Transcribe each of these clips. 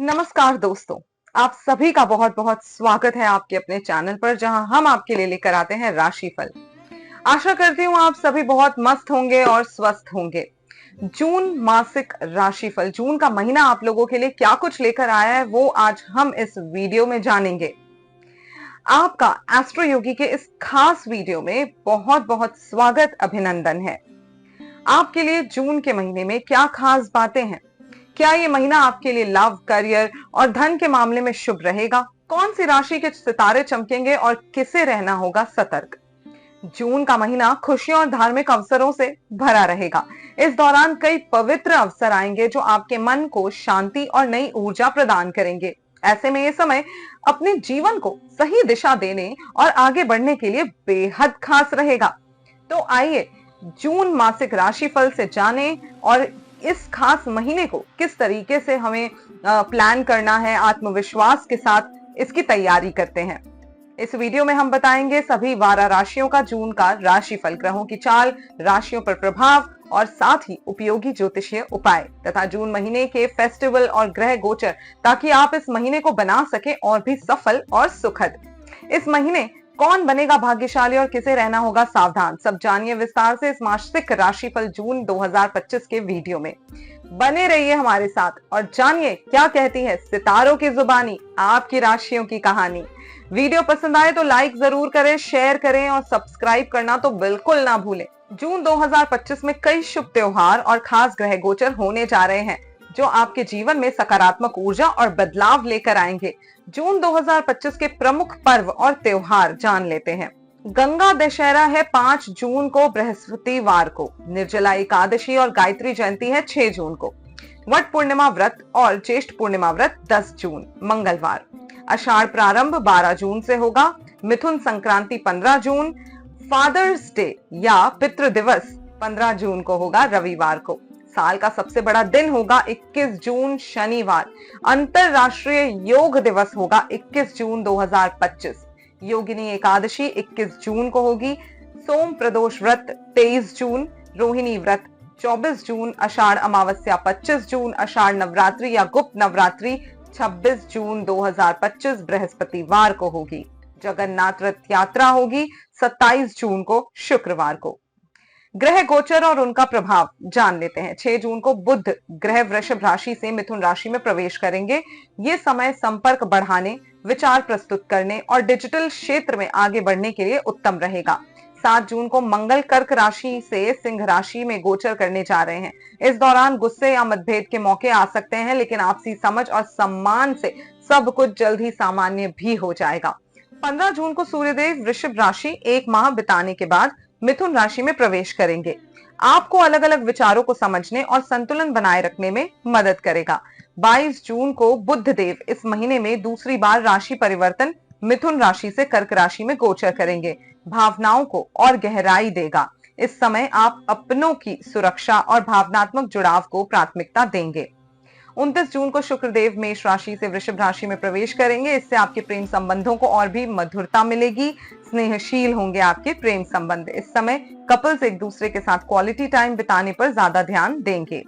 नमस्कार दोस्तों, आप सभी का बहुत बहुत स्वागत है आपके अपने चैनल पर, जहां हम आपके लिए लेकर आते हैं राशिफल। आशा करती हूँ आप सभी बहुत मस्त होंगे और स्वस्थ होंगे। जून मासिक राशिफल, जून का महीना आप लोगों के लिए क्या कुछ लेकर आया है वो आज हम इस वीडियो में जानेंगे। आपका एस्ट्रो योगी के इस खास वीडियो में बहुत बहुत स्वागत, अभिनंदन है। आपके लिए जून के महीने में क्या खास बातें हैं? क्या ये महीना आपके लिए लव, करियर और धन के मामले में शुभ रहेगा? कौन सी राशि के सितारे चमकेंगे और किसे रहना होगा सतर्क? जून का महीना खुशियों और धार्मिक अवसरों से भरा रहेगा। इस दौरान कई पवित्र अवसर आएंगे जो आपके मन को शांति और नई ऊर्जा प्रदान करेंगे। ऐसे में ये समय अपने जीवन को सही दिशा देने और आगे बढ़ने के लिए बेहद खास रहेगा। तो आइए जून मासिक राशिफल से जानें और इस खास महीने को किस तरीके से हमें प्लान करना है, आत्मविश्वास के साथ इसकी तैयारी करते हैं। इस वीडियो में हम बताएंगे सभी 12 राशियों का जून का राशिफल, ग्रहों की चाल, राशियों पर प्रभाव और साथ ही उपयोगी ज्योतिषीय उपाय तथा जून महीने के फेस्टिवल और ग्रह गोचर, ताकि आप इस महीने को बना सके और भी सफल और सुखद। इस महीने कौन बनेगा भाग्यशाली और किसे रहना होगा सावधान, सब जानिए विस्तार से इस मासिक राशिफल जून 2025 के वीडियो में। बने रहिए हमारे साथ और जानिए क्या कहती है सितारों की जुबानी, आपकी राशियों की कहानी। वीडियो पसंद आए तो लाइक जरूर करें, शेयर करें और सब्सक्राइब करना तो बिल्कुल ना भूलें। जून 2025 में कई शुभ त्योहार और खास ग्रह गोचर होने जा रहे हैं जो आपके जीवन में सकारात्मक ऊर्जा और बदलाव लेकर आएंगे। जून 2025 के प्रमुख पर्व और त्योहार जान लेते हैं। गंगा दशहरा है 5 जून को बृहस्पतिवार को। निर्जला एकादशी और गायत्री जयंती है 6 जून को। वट पूर्णिमा व्रत और ज्येष्ठ पूर्णिमा व्रत 10 जून मंगलवार। आषाढ़ प्रारंभ 12 जून से होगा। मिथुन संक्रांति 15 जून। फादर्स डे या पितृ दिवस 15 जून को होगा, रविवार को। साल का सबसे बड़ा दिन होगा 21 जून शनिवार। अंतरराष्ट्रीय योग दिवस होगा 21 जून 2025। योगिनी एकादशी 21 जून को होगी। सोम प्रदोष व्रत 23 जून। रोहिणी व्रत 24 जून। आषाढ़ अमावस्या 25 जून। आषाढ़ नवरात्रि या गुप्त नवरात्रि 26 जून 2025 बृहस्पतिवार को होगी। जगन्नाथ रथ यात्रा होगी 27 जून को शुक्रवार को। ग्रह गोचर और उनका प्रभाव जान लेते हैं। 6 जून को बुध ग्रह वृषभ राशि से मिथुन राशि में प्रवेश करेंगे। ये समय संपर्क बढ़ाने, विचार प्रस्तुत करने और डिजिटल क्षेत्र में आगे बढ़ने के लिए उत्तम रहेगा। 7 जून को मंगल कर्क राशि से सिंह राशि में गोचर करने जा रहे हैं। इस दौरान गुस्से या मतभेद के मौके आ सकते हैं, लेकिन आपसी समझ और सम्मान से सब कुछ जल्द ही सामान्य भी हो जाएगा। 15 जून को सूर्यदेव वृषभ राशि 1 माह बिताने के बाद मिथुन राशि में प्रवेश करेंगे। आपको अलग अलग विचारों को समझने और संतुलन बनाए रखने में मदद करेगा। 22 जून को बुध देव इस महीने में दूसरी बार राशि परिवर्तन मिथुन राशि से कर्क राशि में गोचर करेंगे। भावनाओं को और गहराई देगा। इस समय आप अपनों की सुरक्षा और भावनात्मक जुड़ाव को प्राथमिकता देंगे। 29 जून को शुक्रदेव मेष राशि से वृषभ राशि में प्रवेश करेंगे। इससे आपके प्रेम संबंधों को और भी मधुरता मिलेगी। स्नेहशील होंगे आपके प्रेम संबंध। इस समय कपल्स एक दूसरे के साथ क्वालिटी टाइम बिताने पर ज्यादा ध्यान देंगे।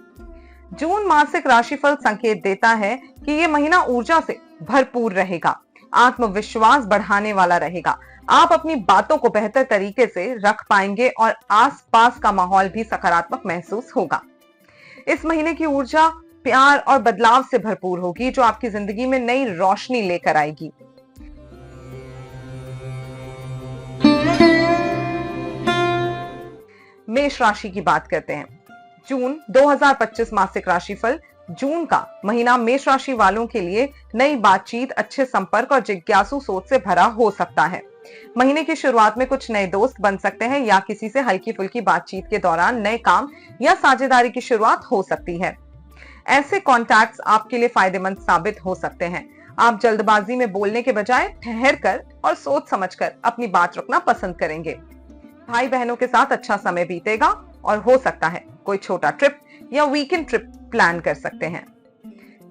जून मासिक राशिफल संकेत देता है कि ये महीना ऊर्जा से भरपूर रहेगा, आत्मविश्वास बढ़ाने वाला रहेगा। आप अपनी बातों को बेहतर तरीके से रख पाएंगे और आसपास का माहौल भी सकारात्मक महसूस होगा। इस महीने की ऊर्जा प्यार और बदलाव से भरपूर होगी, जो आपकी जिंदगी में नई रोशनी लेकर आएगी। मेष राशि की बात करते हैं। जून 2025 मासिक राशिफल। जून का महीना मेष राशि वालों के लिए नई बातचीत, अच्छे संपर्क और जिज्ञासु सोच से भरा हो सकता है। महीने की शुरुआत में कुछ नए दोस्त बन सकते हैं या किसी से हल्की फुल्की बातचीत के दौरान नए काम या साझेदारी की शुरुआत हो सकती है। ऐसे कॉन्टैक्ट्स आपके लिए फायदेमंद साबित हो सकते हैं। आप जल्दबाजी में बोलने के बजाय ठहर कर और सोच समझकर अपनी बात रखना पसंद करेंगे। भाई बहनों के साथ अच्छा समय बीतेगा और हो सकता है कोई छोटा ट्रिप या वीकेंड ट्रिप प्लान कर सकते हैं।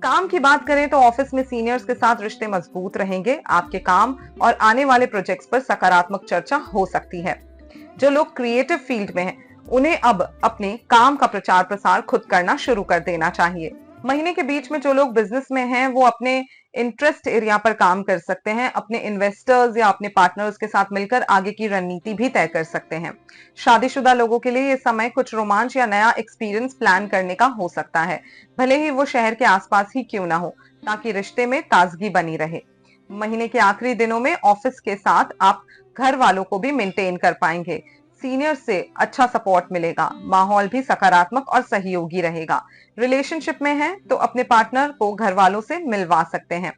काम की बात करें तो ऑफिस में सीनियर्स के साथ रिश्ते मजबूत रहेंगे। आपके काम और आने वाले प्रोजेक्ट्स पर सकारात्मक चर्चा हो सकती है। जो लोग क्रिएटिव फील्ड में हैं, उन्हें अब अपने काम का प्रचार प्रसार खुद करना शुरू कर देना चाहिए। महीने के बीच में जो लोग बिजनेस में हैं वो अपने इंटरेस्ट एरिया पर काम कर सकते हैं, अपने इन्वेस्टर्स या अपने पार्टनर्स के साथ मिलकर आगे की रणनीति भी तय कर सकते हैं। शादीशुदा लोगों के लिए ये समय कुछ रोमांच या नया एक्सपीरियंस प्लान करने का हो सकता है, भले ही वो शहर के आसपास ही क्यों ना हो, ताकि रिश्ते में ताजगी बनी रहे। महीने के आखिरी दिनों में ऑफिस के साथ आप घर वालों को भी मेंटेन कर पाएंगे। सीनियर से अच्छा सपोर्ट मिलेगा, माहौल भी सकारात्मक और सहयोगी रहेगा। रिलेशनशिप में हैं तो अपने पार्टनर को घर वालों से मिलवा सकते हैं।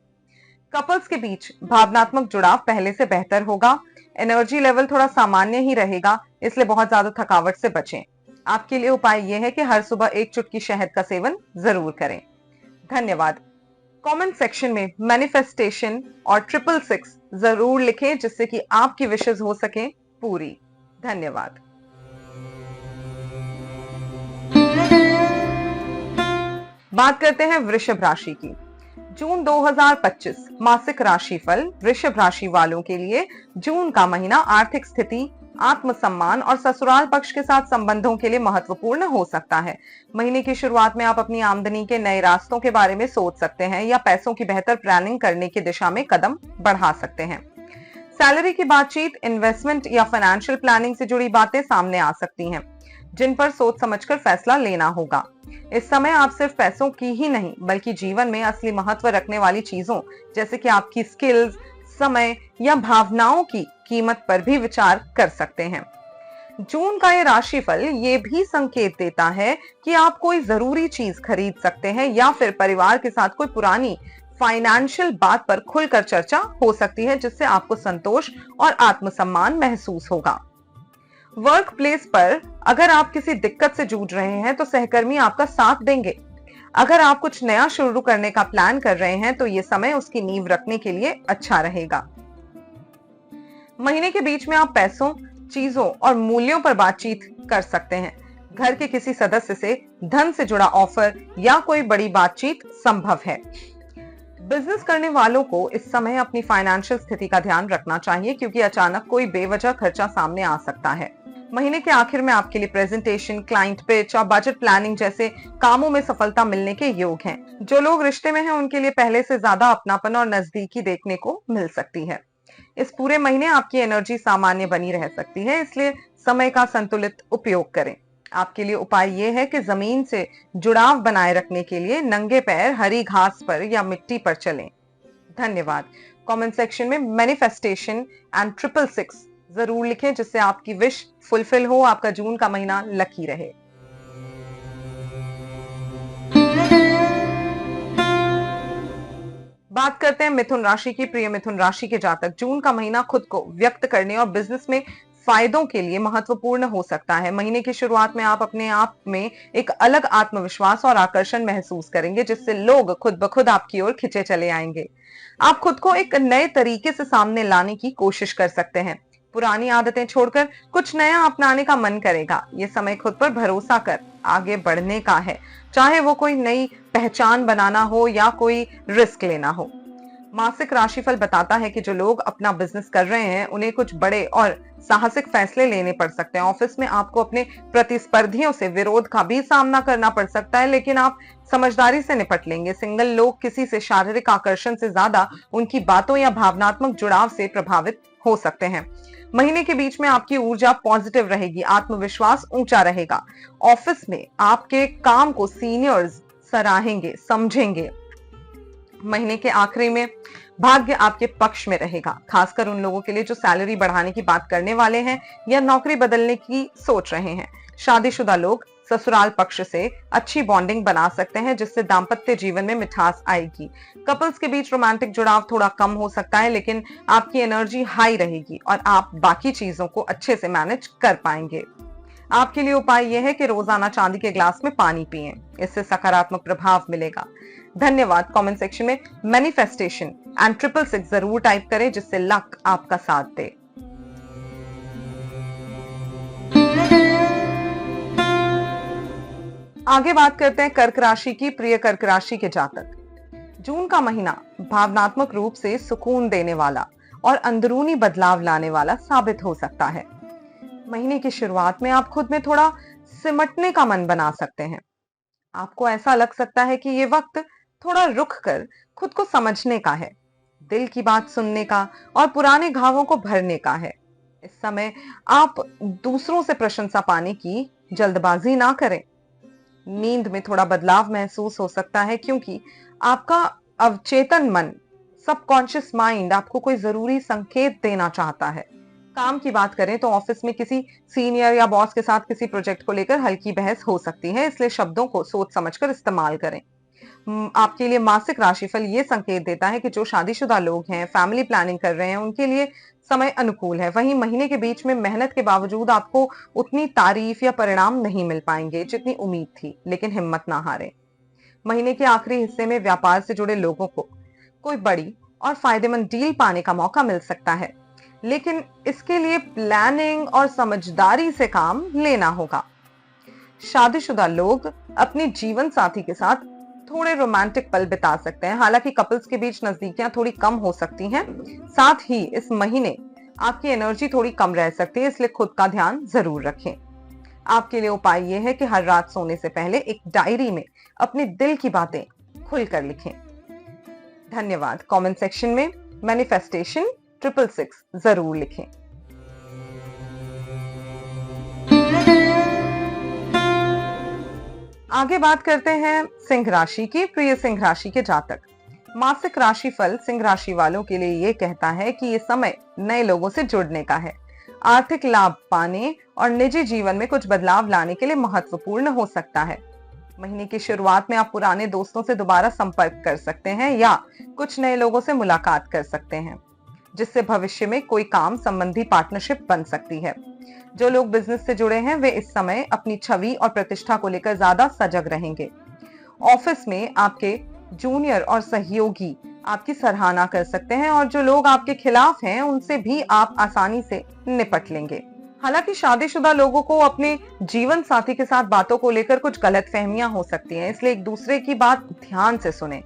कपल्स के बीच भावनात्मक जुड़ाव पहले से बेहतर होगा। एनर्जी लेवल थोड़ा सामान्य ही रहेगा, इसलिए बहुत ज्यादा थकावट से बचें। आपके लिए उपाय यह है कि हर सुबह एक चुटकी शहद का सेवन जरूर करें। धन्यवाद। कमेंट सेक्शन में मैनिफेस्टेशन और 666 जरूर लिखें, जिससे कि आपकी विशेष हो सके पूरी। धन्यवाद। बात करते हैं वृषभ राशि की। जून 2025 मासिक राशिफल वृषभ राशि वालों के लिए जून का महीना आर्थिक स्थिति, आत्मसम्मान और ससुराल पक्ष के साथ संबंधों के लिए महत्वपूर्ण हो सकता है। महीने की शुरुआत में आप अपनी आमदनी के नए रास्तों के बारे में सोच सकते हैं या पैसों की बेहतर प्लानिंग करने की दिशा में कदम बढ़ा सकते हैं। सैलरी की बातचीत, इन्वेस्टमेंट या फाइनेंशियल प्लानिंग से जुड़ी बातें सामने आ सकती हैं, जिन पर सोच समझकर फैसला लेना होगा। इस समय आप सिर्फ पैसों की ही नहीं बल्कि जीवन में असली महत्व रखने वाली चीजों जैसे कि आपकी स्किल्स, समय या भावनाओं की कीमत पर भी विचार कर सकते हैं। जून का ये राशिफल ये भी संकेत देता है कि आप कोई जरूरी चीज खरीद सकते हैं या फिर परिवार के साथ कोई पुरानी फाइनेंशियल बात पर खुलकर चर्चा हो सकती है, जिससे आपको संतोष और आत्मसम्मान महसूस होगा। वर्क प्लेस पर अगर आप किसी दिक्कत से जूझ रहे हैं तो सहकर्मी आपका साथ देंगे। अगर आप कुछ नया शुरू करने का प्लान कर रहे हैं तो ये समय उसकी नींव रखने के लिए अच्छा रहेगा। महीने के बीच में आप पैसों, चीजों और मूल्यों पर बातचीत कर सकते हैं। घर के किसी सदस्य से धन से जुड़ा ऑफर या कोई बड़ी बातचीत संभव है। बिजनेस करने वालों को इस समय अपनी फाइनेंशियल स्थिति का ध्यान रखना चाहिए, क्योंकि अचानक कोई बेवजह खर्चा सामने आ सकता है। महीने के आखिर में आपके लिए प्रेजेंटेशन, क्लाइंट पिच और बजट प्लानिंग जैसे कामों में सफलता मिलने के योग हैं। जो लोग रिश्ते में हैं उनके लिए पहले से ज्यादा अपनापन और नजदीकी देखने को मिल सकती है। इस पूरे महीने आपकी एनर्जी सामान्य बनी रह सकती है, इसलिए समय का संतुलित उपयोग करें। आपके लिए उपाय यह है कि जमीन से जुड़ाव बनाए रखने के लिए नंगे पैर हरी घास पर या मिट्टी पर चलें। धन्यवाद। कमेंट सेक्शन में मैनिफेस्टेशन एंड 666 जरूर लिखें, जिससे आपकी विश फुलफिल हो, आपका जून का महीना लकी रहे। बात करते हैं मिथुन राशि की। प्रिय मिथुन राशि के जातक, जून का महीना खुद को व्यक्त करने और बिजनेस में फायदों के लिए महत्वपूर्ण हो सकता है। महीने की शुरुआत में आप अपने आप में एक अलग आत्मविश्वास और आकर्षण महसूस करेंगे, जिससे लोग खुद ब खुद आपकी ओर खिंचे चले आएंगे। आप खुद को एक नए तरीके से सामने लाने की कोशिश कर सकते हैं। पुरानी आदतें छोड़कर कुछ नया अपनाने का मन करेगा। ये समय खुद पर भरोसा कर आगे बढ़ने का है, चाहे वो कोई नई पहचान बनाना हो या कोई रिस्क लेना हो। मासिक राशिफल बताता है कि जो लोग अपना बिजनेस कर रहे हैं उन्हें कुछ बड़े और साहसिक फैसले लेने पड़ सकते हैं। ऑफिस में आपको अपने प्रतिस्पर्धियों से विरोध का भी सामना करना पड़ सकता है, लेकिन आप समझदारी से निपट लेंगे। सिंगल लोग किसी से शारीरिक आकर्षण से ज्यादा उनकी बातों या भावनात्मक जुड़ाव से प्रभावित हो सकते हैं। महीने के बीच में आपकी ऊर्जा पॉजिटिव रहेगी, आत्मविश्वास ऊंचा रहेगा। ऑफिस में आपके काम को सीनियर्स सराहेंगे, समझेंगे। महीने के आखिरी में भाग्य आपके पक्ष में रहेगा, खासकर उन लोगों के लिए जो सैलरी बढ़ाने की बात करने वाले हैं या नौकरी बदलने की सोच रहे हैं। शादीशुदा लोग ससुराल पक्ष से अच्छी बॉन्डिंग बना सकते हैं, जिससे दाम्पत्य जीवन में मिठास आएगी। कपल्स के बीच रोमांटिक जुड़ाव थोड़ा कम हो सकता है, लेकिन आपकी एनर्जी हाई रहेगी और आप बाकी चीजों को अच्छे से मैनेज कर पाएंगे। आपके लिए उपाय यह है कि रोजाना चांदी के ग्लास में पानी पिएं, इससे सकारात्मक प्रभाव मिलेगा। धन्यवाद। कमेंट सेक्शन में मैनिफेस्टेशन एंड 666 जरूर टाइप करें, जिससे लक आपका साथ दे। आगे बात करते हैं कर्क राशि की। प्रिय कर्क राशि के जातक, जून का महीना भावनात्मक रूप से सुकून देने वाला और अंदरूनी बदलाव लाने वाला साबित हो सकता है। महीने की शुरुआत में आप खुद में थोड़ा सिमटने का मन बना सकते हैं। आपको ऐसा लग सकता है कि ये वक्त थोड़ा रुक कर खुद को समझने का है, दिल की बात सुनने का और पुराने घावों को भरने का है। इस समय आप दूसरों से प्रशंसा पाने की जल्दबाजी ना करें। नींद में थोड़ा बदलाव महसूस हो सकता है क्योंकि आपका अवचेतन मन, सबकॉन्शियस माइंड आपको कोई जरूरी संकेत देना चाहता है। काम की बात करें तो ऑफिस में किसी सीनियर या बॉस के साथ किसी प्रोजेक्ट को लेकर हल्की बहस हो सकती है, इसलिए शब्दों को सोच समझकर इस्तेमाल करें। आपके लिए मासिक राशिफल ये संकेत देता है कि जो शादीशुदा लोग हैं, फैमिली प्लानिंग कर रहे हैं, उनके लिए समय अनुकूल है। वहीं महीने के बीच में मेहनत के बावजूद आपको उतनी तारीफ या परिणाम नहीं मिल पाएंगे जितनी उम्मीद थी, लेकिन हिम्मत ना हारें। महीने के आखिरी हिस्से में व्यापार से जुड़े लोगों को कोई बड़ी और फायदेमंद डील पाने का मौका मिल सकता है, लेकिन इसके लिए प्लानिंग और समझदारी से काम लेना होगा। शादीशुदा लोग अपने जीवन साथी के साथ थोड़े रोमांटिक पल बिता सकते हैं, हालांकि कपल्स के बीच नजदीकियां थोड़ी कम हो सकती हैं। साथ ही इस महीने आपकी एनर्जी थोड़ी कम रह सकती है, इसलिए खुद का ध्यान जरूर रखें। आपके लिए उपाय यह है कि हर रात सोने से पहले एक डायरी में अपने दिल की बातें खुलकर लिखें। धन्यवाद। कमेंट सेक्शन में मैनिफेस्टेशन 666 जरूर लिखें। आगे बात करते हैं सिंह राशि की। प्रिय सिंह राशि के जातक, मासिक राशिफल सिंह राशि वालों के लिए ये कहता है कि ये समय नए लोगों से जुड़ने का है, आर्थिक लाभ पाने और निजी जीवन में कुछ बदलाव लाने के लिए महत्वपूर्ण हो सकता है। महीने की शुरुआत में आप पुराने दोस्तों से दोबारा संपर्क कर सकते हैं या कुछ नए लोगों से मुलाकात कर सकते हैं, जिससे भविष्य में कोई काम संबंधी पार्टनरशिप बन सकती है। जो लोग बिजनेस से जुड़े हैं वे इस समय अपनी छवि और प्रतिष्ठा को लेकर ज्यादा सजग रहेंगे। ऑफिस में आपके जूनियर और सहयोगी आपकी सराहना कर सकते हैं और जो लोग आपके खिलाफ हैं उनसे भी आप आसानी से निपट लेंगे। हालांकि शादीशुदा लोगों को अपने जीवन साथी के साथ बातों को लेकर कुछ गलतफहमियां हो सकती हैं, इसलिए एक दूसरे की बात ध्यान से सुने।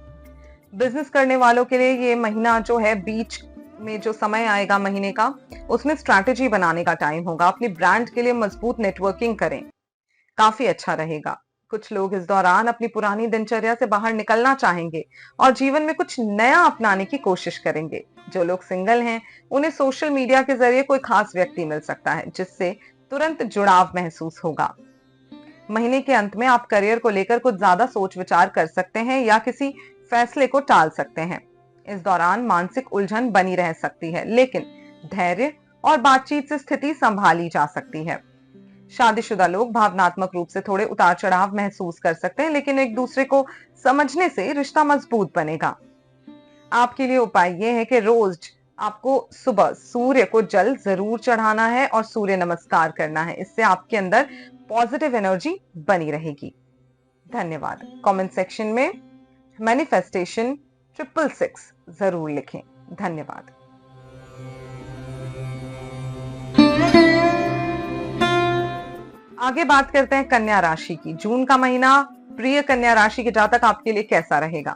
बिजनेस करने वालों के लिए ये महीना जो है, बीच में जो समय आएगा महीने का, उसमें स्ट्रैटेजी बनाने का टाइम होगा। अपने ब्रांड के लिए मजबूत नेटवर्किंग करें, काफी अच्छा रहेगा। कुछ लोग इस दौरान अपनी पुरानी दिनचर्या से बाहर निकलना चाहेंगे और जीवन में कुछ नया अपनाने की कोशिश करेंगे। जो लोग सिंगल हैं उन्हें सोशल मीडिया के जरिए कोई खास व्यक्ति मिल सकता है, जिससे तुरंत जुड़ाव महसूस होगा। महीने के अंत में आप करियर को लेकर कुछ ज्यादा सोच विचार कर सकते हैं या किसी फैसले को टाल सकते हैं। इस दौरान मानसिक उलझन बनी रह सकती है, लेकिन धैर्य और बातचीत से स्थिति संभाली जा सकती है। शादीशुदा लोग भावनात्मक रूप से थोड़े उतार चढ़ाव महसूस कर सकते हैं, लेकिन एक दूसरे को समझने से रिश्ता मजबूत बनेगा। आपके लिए उपाय यह है कि रोज आपको सुबह सूर्य को जल जरूर चढ़ाना है और सूर्य नमस्कार करना है। इससे आपके अंदर पॉजिटिव एनर्जी बनी रहेगी। धन्यवाद। कमेंट सेक्शन में मैनिफेस्टेशन 666 जरूर लिखें। धन्यवाद। आगे बात करते हैं कन्या राशि की। जून का महीना प्रिय कन्या राशि के जातक आपके लिए कैसा रहेगा?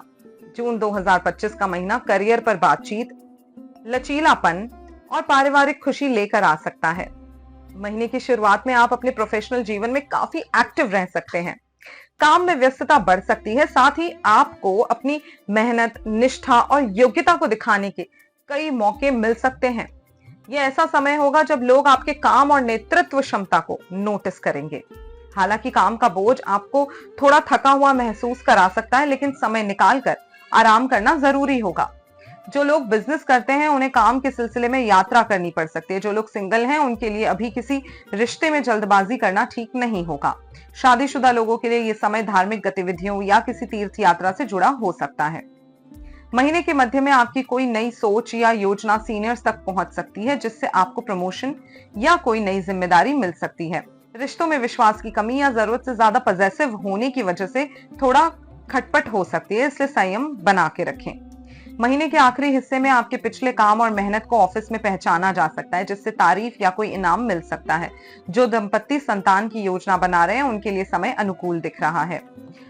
जून 2025 का महीना करियर पर बातचीत, लचीलापन और पारिवारिक खुशी लेकर आ सकता है। महीने की शुरुआत में आप अपने प्रोफेशनल जीवन में काफी एक्टिव रह सकते हैं। काम में व्यस्तता बढ़ सकती है, साथ ही आपको अपनी मेहनत, निष्ठा और योग्यता को दिखाने के कई मौके मिल सकते हैं। यह ऐसा समय होगा जब लोग आपके काम और नेतृत्व क्षमता को नोटिस करेंगे। हालांकि काम का बोझ आपको थोड़ा थका हुआ महसूस करा सकता है, लेकिन समय निकालकर आराम करना जरूरी होगा। जो लोग बिजनेस करते हैं उन्हें काम के सिलसिले में यात्रा करनी पड़ सकती है। जो लोग सिंगल हैं उनके लिए अभी किसी रिश्ते में जल्दबाजी करना ठीक नहीं होगा। शादीशुदा लोगों के लिए यह समय धार्मिक गतिविधियों या किसी तीर्थ यात्रा से जुड़ा हो सकता है। महीने के मध्य में आपकी कोई नई सोच या योजना सीनियर्स तक पहुंच सकती है, जिससे आपको प्रमोशन या कोई नई जिम्मेदारी मिल सकती है। रिश्तों में विश्वास की कमी या जरूरत से ज्यादा पॉजिटिव होने की वजह से थोड़ा खटपट हो सकती है, इसलिए संयम बना के रखें। महीने के आखिरी हिस्से में आपके पिछले काम और मेहनत को ऑफिस में पहचाना जा सकता है, जिससे तारीफ या कोई इनाम मिल सकता है। जो दंपत्ति संतान की योजना बना रहे हैं उनके लिए समय अनुकूल दिख रहा है।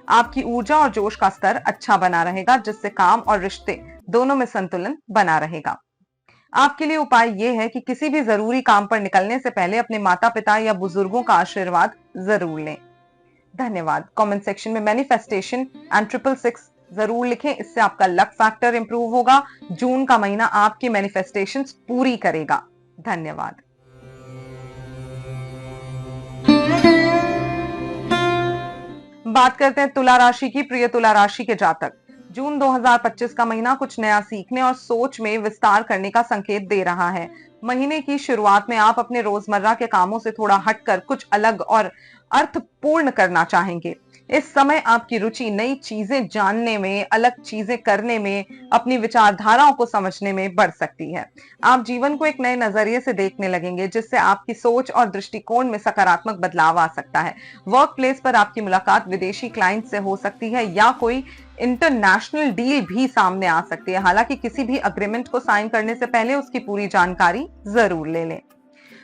आपकी ऊर्जा और जोश का स्तर अच्छा बना रहेगा, जिससे काम और रिश्ते दोनों में संतुलन बना रहेगा। आपके लिए उपाय यह है कि किसी भी जरूरी काम पर निकलने से पहले अपने माता पिता या बुजुर्गों का आशीर्वाद जरूर लें। धन्यवाद। कमेंट सेक्शन में मैनिफेस्टेशन एंड 666 जरूर लिखें, इससे आपका लक फैक्टर इंप्रूव होगा। जून का महीना आपकी मैनिफेस्टेशंस पूरी करेगा। धन्यवाद। बात करते हैं तुला राशि की। प्रिय तुला राशि के जातक, जून 2025 का महीना कुछ नया सीखने और सोच में विस्तार करने का संकेत दे रहा है। महीने की शुरुआत में आप अपने रोजमर्रा के कामों से थोड़ा हटकर कुछ अलग और अर्थपूर्ण करना चाहेंगे। इस समय आपकी रुचि नई चीजें जानने में, अलग चीजें करने में, अपनी विचारधाराओं को समझने में बढ़ सकती है। आप जीवन को एक नए नजरिए से देखने लगेंगे, जिससे आपकी सोच और दृष्टिकोण में सकारात्मक बदलाव आ सकता है। वर्क प्लेस पर आपकी मुलाकात विदेशी क्लाइंट से हो सकती है या कोई इंटरनेशनल डील भी सामने आ सकती है। हालांकि किसी भी अग्रीमेंट को साइन करने से पहले उसकी पूरी जानकारी जरूर ले लें।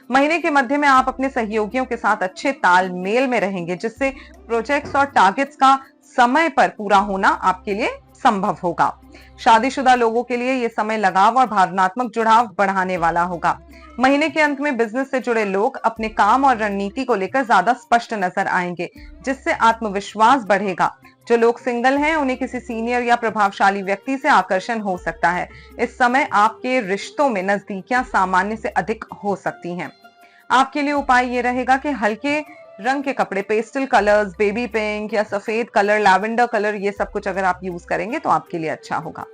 महीने के मध्य में आप अपने सहयोगियों के साथ अच्छे तालमेल में रहेंगे, जिससे प्रोजेक्ट्स और टारगेट्स का समय पर पूरा होना आपके लिए संभव होगा। शादीशुदा लोगों के लिए यह समय लगाव और भावनात्मक जुड़ाव बढ़ाने वाला होगा। महीने के अंत में बिजनेस से जुड़े लोग अपने काम और रणनीति को लेकर ज्यादा स्पष्ट नजर आएंगे, जिससे आत्मविश्वास बढ़ेगा। जो लोग सिंगल हैं, उन्हें किसी सीनियर या प्रभावशाली व्यक्ति से आकर्षण हो सकता है। इस समय आपके रिश्तों में नजदीकियां सामान्य से अधिक हो सकती हैं। आपके लिए उपाय ये रहेगा कि हल्के रंग के कपड़े, पेस्टल कलर्स, बेबी पिंक या सफेद कलर, लैवेंडर कलर, ये सब कुछ अगर आप यूज करेंगे तो आपके लिए अच्छा होगा।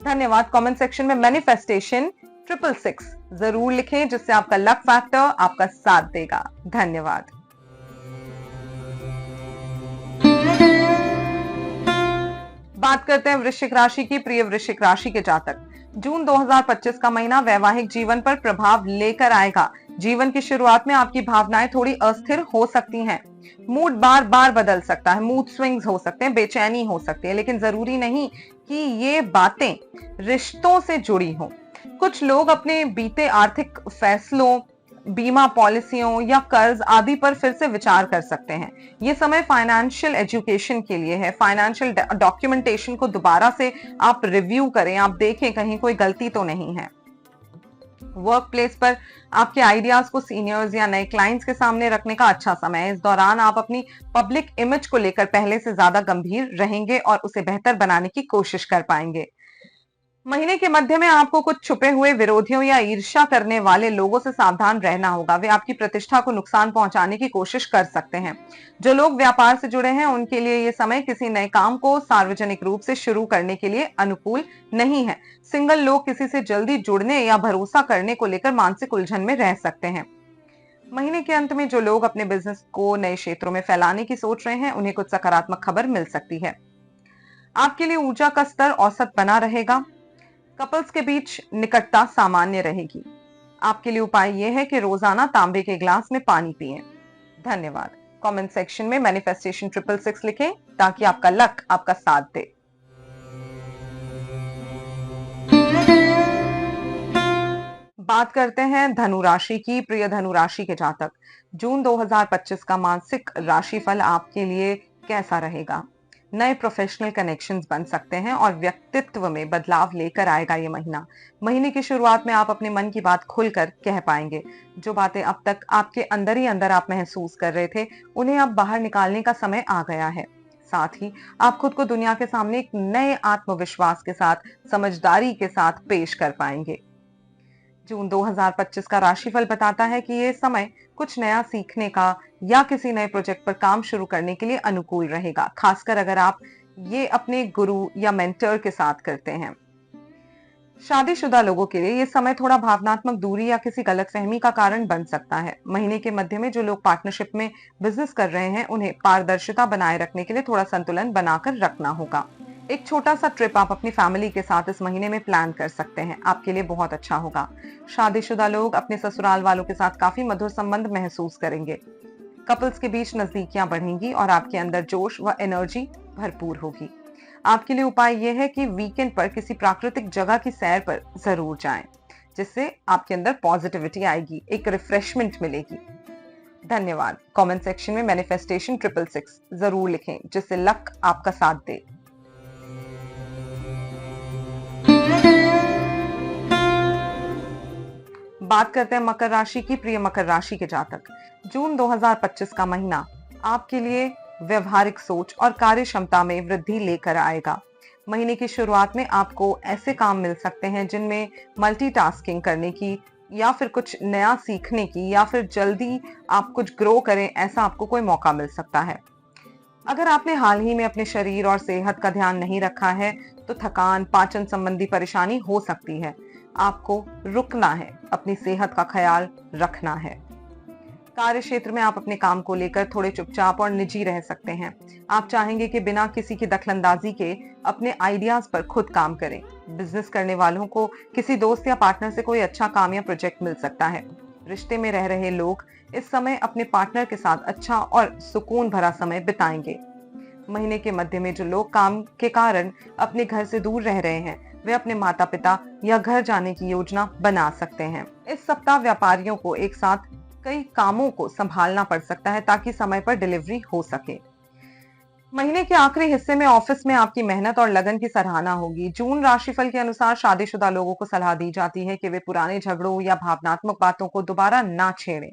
धन्यवाद। कमेंट सेक्शन में मैनिफेस्टेशन 666 जरूर लिखें, जिससे आपका लक फैक्टर आपका साथ देगा। धन्यवाद। बात करते हैं वृश्चिक राशि की। प्रिय वृश्चिक राशि के जातक, जून 2025 का महीना वैवाहिक जीवन पर प्रभाव लेकर आएगा। जीवन की शुरुआत में आपकी भावनाएं थोड़ी अस्थिर हो सकती हैं। मूड बार बार बदल सकता है, मूड स्विंग्स हो सकते हैं, बेचैनी हो सकती है, लेकिन जरूरी नहीं कि ये बातें रिश्तों से जुड़ी हो। कुछ लोग अपने बीते आर्थिक फैसलों, बीमा पॉलिसियों या कर्ज आदि पर फिर से विचार कर सकते हैं। ये समय फाइनेंशियल एजुकेशन के लिए है। फाइनेंशियल डॉक्यूमेंटेशन को दोबारा से आप रिव्यू करें, आप देखें कहीं कोई गलती तो नहीं है। वर्क प्लेस पर आपके आइडियाज को सीनियर्स या नए क्लाइंट्स के सामने रखने का अच्छा समय है। इस दौरान आप अपनी पब्लिक इमेज को लेकर पहले से ज्यादा गंभीर रहेंगे और उसे बेहतर बनाने की कोशिश कर पाएंगे। महीने के मध्य में आपको कुछ छुपे हुए विरोधियों या ईर्ष्या करने वाले लोगों से सावधान रहना होगा। वे आपकी प्रतिष्ठा को नुकसान पहुंचाने की कोशिश कर सकते हैं। जो लोग व्यापार से जुड़े हैं, उनके लिए ये समय किसी नए काम को सार्वजनिक रूप से शुरू करने के लिए अनुकूल नहीं है। सिंगल लोग किसी से जल्दी जुड़ने या भरोसा करने को लेकर मानसिक उलझन में रह सकते हैं। महीने के अंत में जो लोग अपने बिजनेस को नए क्षेत्रों में फैलाने की सोच रहे हैं, उन्हें कुछ सकारात्मक खबर मिल सकती है। आपके लिए ऊर्जा का स्तर औसत बना रहेगा। कपल्स के बीच निकटता सामान्य रहेगी। आपके लिए उपाय यह है कि रोजाना तांबे के ग्लास में पानी पिएं। धन्यवाद। कमेंट सेक्शन में मैनिफेस्टेशन 666 लिखें, ताकि आपका लक आपका साथ दे। बात करते हैं धनु राशि की। प्रिय धनु राशि के जातक, जून 2025 का मासिक राशिफल आपके लिए कैसा रहेगा? नए प्रोफेशनल कनेक्शंस बन सकते हैं और व्यक्तित्व में बदलाव लेकर आएगा ये महीना। महीने की शुरुआत में आप अपने मन की बात खुलकर कह पाएंगे। जो बातें अब तक आपके अंदर ही अंदर आप महसूस कर रहे थे, उन्हें अब बाहर निकालने का समय आ गया है। साथ ही आप खुद को दुनिया के सामने एक नए आत्मविश्वास के साथ, समझदारी के साथ पेश कर पाएंगे। जून 2025 का राशिफल बताता है कि ये समय कुछ नया सीखने का या किसी नए प्रोजेक्ट पर काम शुरू करने के लिए अनुकूल रहेगा, खासकर अगर आप ये अपने गुरु या मेंटर के साथ करते हैं। शादीशुदा लोगों के लिए ये समय थोड़ा भावनात्मक दूरी या किसी गलतफहमी का कारण बन सकता है। महीने के मध्य में जो लोग पार्टनरशिप में बिजनेस कर रहे हैं, उन्हें पारदर्शिता बनाए रखने के लिए थोड़ा संतुलन बनाकर रखना होगा। एक छोटा सा ट्रिप आप अपनी फैमिली के साथ इस महीने में प्लान कर सकते हैं, आपके लिए बहुत अच्छा होगा। शादीशुदा लोग अपने ससुराल वालों के साथ काफी मधुर संबंध महसूस करेंगे। कपल्स के बीच नजदीकियां बढ़ेंगी और आपके अंदर जोश व एनर्जी भरपूर होगी। आपके लिए उपाय यह है कि वीकेंड पर किसी प्राकृतिक जगह की सैर पर जरूर जाएं, जिससे आपके अंदर पॉजिटिविटी आएगी, एक रिफ्रेशमेंट मिलेगी। धन्यवाद। कमेंट सेक्शन में मैनिफेस्टेशन 666 जरूर लिखें, जिससे लक आपका साथ दे। बात करते हैं मकर राशि की। प्रिय मकर राशि के जातक, जून 2025 का महीना आपके लिए व्यवहारिक सोच और कार्य क्षमता में वृद्धि लेकर आएगा। महीने की शुरुआत में आपको ऐसे काम मिल सकते हैं जिनमें मल्टीटास्किंग करने की या फिर कुछ नया सीखने की या फिर जल्दी आप कुछ ग्रो करें, ऐसा आपको कोई मौका मिल सकता है। अगर आपने हाल ही में अपने शरीर और सेहत का ध्यान नहीं रखा है तो थकान, पाचन संबंधी परेशानी हो सकती है। आपको रुकना है, अपनी सेहत का ख्याल रखना है। कार्य क्षेत्र में आप अपने काम को लेकर थोड़े चुपचाप और निजी रह सकते हैं। आप चाहेंगे कि बिना किसी की दखलंदाजी के अपने आइडियाज पर खुद काम करें। बिजनेस करने वालों को किसी दोस्त या पार्टनर से कोई अच्छा काम या प्रोजेक्ट मिल सकता है। रिश्ते में रह रहे लोग इस समय अपने पार्टनर के साथ अच्छा और सुकून भरा समय बिताएंगे। महीने के मध्य में जो लोग काम के कारण अपने घर से दूर रह रहे हैं, वे अपने माता पिता या घर जाने की योजना बना सकते हैं। इस सप्ताह व्यापारियों को एक साथ कई कामों को संभालना पड़ सकता है ताकि समय पर डिलीवरी हो सके। महीने के आखिरी हिस्से में ऑफिस में आपकी मेहनत और लगन की सराहना होगी। जून राशिफल के अनुसार शादीशुदा लोगों को सलाह दी जाती है कि वे पुराने झगड़ों या भावनात्मक बातों को दोबारा ना छेड़ें।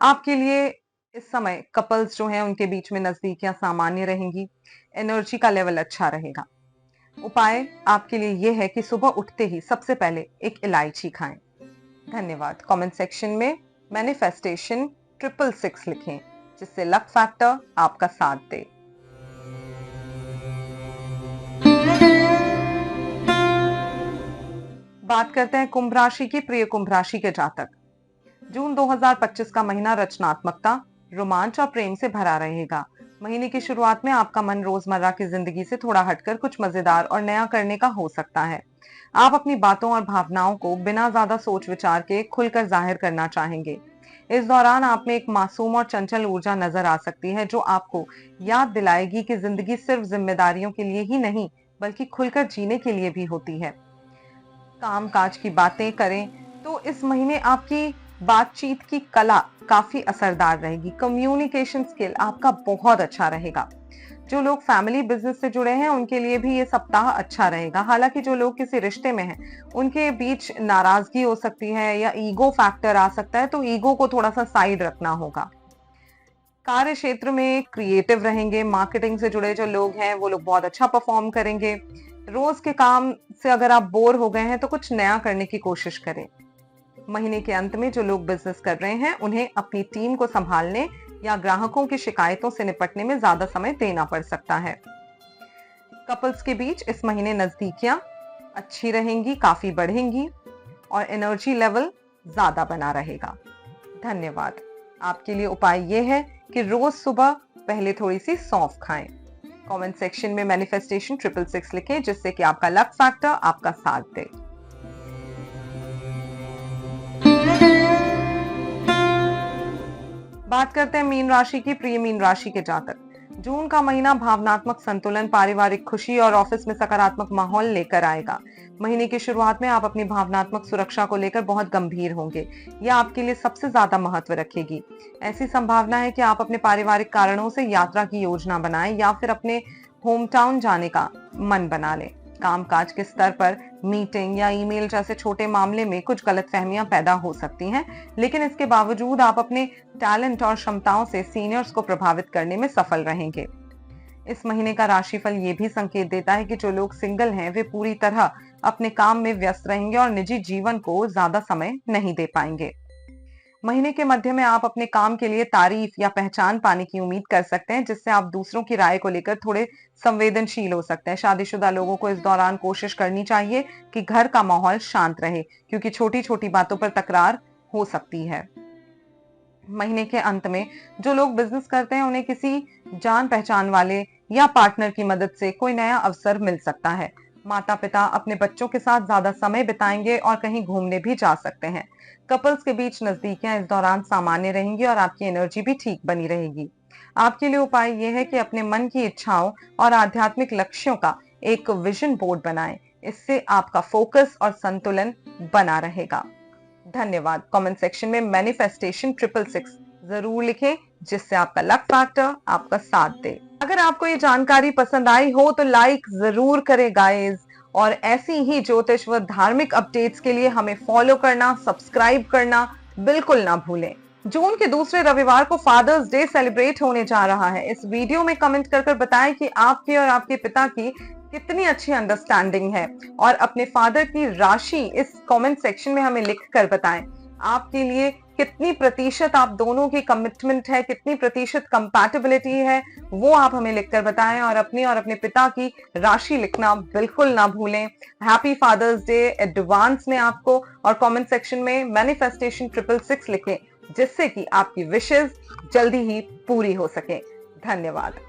आपके लिए इस समय कपल्स जो हैं उनके बीच में नजदीकियां सामान्य रहेंगी। एनर्जी का लेवल अच्छा रहेगा। उपाय आपके लिए यह है कि सुबह उठते ही सबसे पहले एक इलायची खाएं। धन्यवाद। कमेंट सेक्शन में मैनिफेस्टेशन 666 लिखें जिससे लक फैक्टर आपका साथ दे। बात करते हैं कुंभ राशि की। प्रिय कुंभ राशि के जातक, जून 2025 का महीना रचनात्मकता, रोमांच और प्रेम से भरा रहेगा। महीने की शुरुआत में आपका मन रोजमर्रा की जिंदगी से थोड़ा हटकर कुछ मजेदार और नया करने का हो सकता है। आप अपनी बातों और भावनाओं को बिना ज्यादा सोच विचार के खुलकर जाहिर करना चाहेंगे। इस दौरान आप में एक मासूम और चंचल ऊर्जा नजर आ सकती है जो आपको याद दिलाएगी कि जिंदगी सिर्फ जिम्मेदारियों के लिए ही नहीं बल्कि खुलकर जीने के लिए भी होती है। काम काज की बातें करें तो इस महीने आपकी बातचीत की कला काफी असरदार रहेगी। कम्युनिकेशन स्किल आपका बहुत अच्छा रहेगा। जो लोग फैमिली बिजनेस से जुड़े हैं उनके लिए भी ये सप्ताह अच्छा रहेगा। हालांकि जो लोग किसी रिश्ते में हैं उनके बीच नाराजगी हो सकती है या ईगो फैक्टर आ सकता है, तो ईगो को थोड़ा सा साइड रखना होगा। कार्य क्षेत्र में क्रिएटिव रहेंगे। मार्केटिंग से जुड़े जो लोग हैं वो लोग बहुत अच्छा परफॉर्म करेंगे। रोज के काम से अगर आप बोर हो गए हैं तो कुछ नया करने की कोशिश करें। महीने के अंत में जो लोग बिजनेस कर रहे हैं उन्हें अपनी टीम को संभालने या ग्राहकों की शिकायतों से निपटने में ज्यादा समय देना पड़ सकता है। कपल्स के बीच इस महीने नजदीकियां अच्छी रहेंगी, काफी बढ़ेंगी और एनर्जी लेवल ज्यादा बना रहेगा। धन्यवाद। आपके लिए उपाय यह है कि रोज सुबह पहले थोड़ी सी सौंफ खाएं। कमेंट सेक्शन में मैनिफेस्टेशन 666 लिखें जिससे कि आपका लक फैक्टर आपका साथ दे। बात करते हैं मीन राशि की। प्रिय मीन राशि के जातक, जून का महीना भावनात्मक संतुलन, पारिवारिक खुशी और ऑफिस में सकारात्मक माहौल लेकर आएगा। महीने की शुरुआत में आप अपनी भावनात्मक सुरक्षा को लेकर बहुत गंभीर होंगे। यह आपके लिए सबसे ज्यादा महत्व रखेगी। ऐसी संभावना है कि आप अपने पारिवारिक कारणों से यात्रा की योजना बनाएं या फिर अपने होम टाउन जाने का मन बना लें। कामकाज के स्तर पर मीटिंग या ईमेल जैसे छोटे मामले में कुछ गलतफहमियां पैदा हो सकती हैं, लेकिन इसके बावजूद आप अपने टैलेंट और क्षमताओं से सीनियर्स को प्रभावित करने में सफल रहेंगे। इस महीने का राशिफल ये भी संकेत देता है कि जो लोग सिंगल हैं वे पूरी तरह अपने काम में व्यस्त रहेंगे और निजी जीवन को ज्यादा समय नहीं दे पाएंगे। महीने के मध्य में आप अपने काम के लिए तारीफ या पहचान पाने की उम्मीद कर सकते हैं, जिससे आप दूसरों की राय को लेकर थोड़े संवेदनशील हो सकते हैं। शादीशुदा लोगों को इस दौरान कोशिश करनी चाहिए कि घर का माहौल शांत रहे, क्योंकि छोटी छोटी बातों पर तकरार हो सकती है। महीने के अंत में जो लोग बिजनेस करते हैं उन्हें किसी जान पहचान वाले या पार्टनर की मदद से कोई नया अवसर मिल सकता है। माता पिता अपने बच्चों के साथ ज्यादा समय बिताएंगे और कहीं घूमने भी जा सकते हैं। कपल्स के बीच नजदीकियां इस दौरान सामान्य रहेंगी और आपकी एनर्जी भी ठीक बनी रहेगी। आपके लिए उपाय यह है कि अपने मन की इच्छाओं और आध्यात्मिक लक्ष्यों का एक विजन बोर्ड बनाएं। इससे आपका फोकस और संतुलन बना रहेगा। धन्यवाद। कमेंट सेक्शन में मैनिफेस्टेशन 666 जरूर लिखें जिससे आपका लक फैक्टर आपका साथ दे। अगर आपको ये जानकारी पसंद आई हो तो लाइक जरूर करें गाइस, और ऐसी ही ज्योतिष व धार्मिक अपडेट्स के लिए हमें फॉलो करना, सब्सक्राइब करना बिल्कुल ना भूलें। जून के दूसरे रविवार को फादर्स डे सेलिब्रेट होने जा रहा है। इस वीडियो में कमेंट कर बताएं कि आपके और आपके पिता की कितनी अच्छी अंडरस्टैंडिंग है, और अपने फादर की राशि इस कमेंट सेक्शन में हमें लिख कर बताएं। आपके लिए कितनी प्रतिशत आप दोनों की कमिटमेंट है, कितनी प्रतिशत कंपैटिबिलिटी है, वो आप हमें लिखकर बताएं, और अपने पिता की राशि लिखना बिल्कुल ना भूलें। हैप्पी फादर्स डे एडवांस में आपको, और कमेंट सेक्शन में मैनिफेस्टेशन 666 लिखें, जिससे कि आपकी विशेष जल्दी ही पूरी हो सके। धन्यवाद।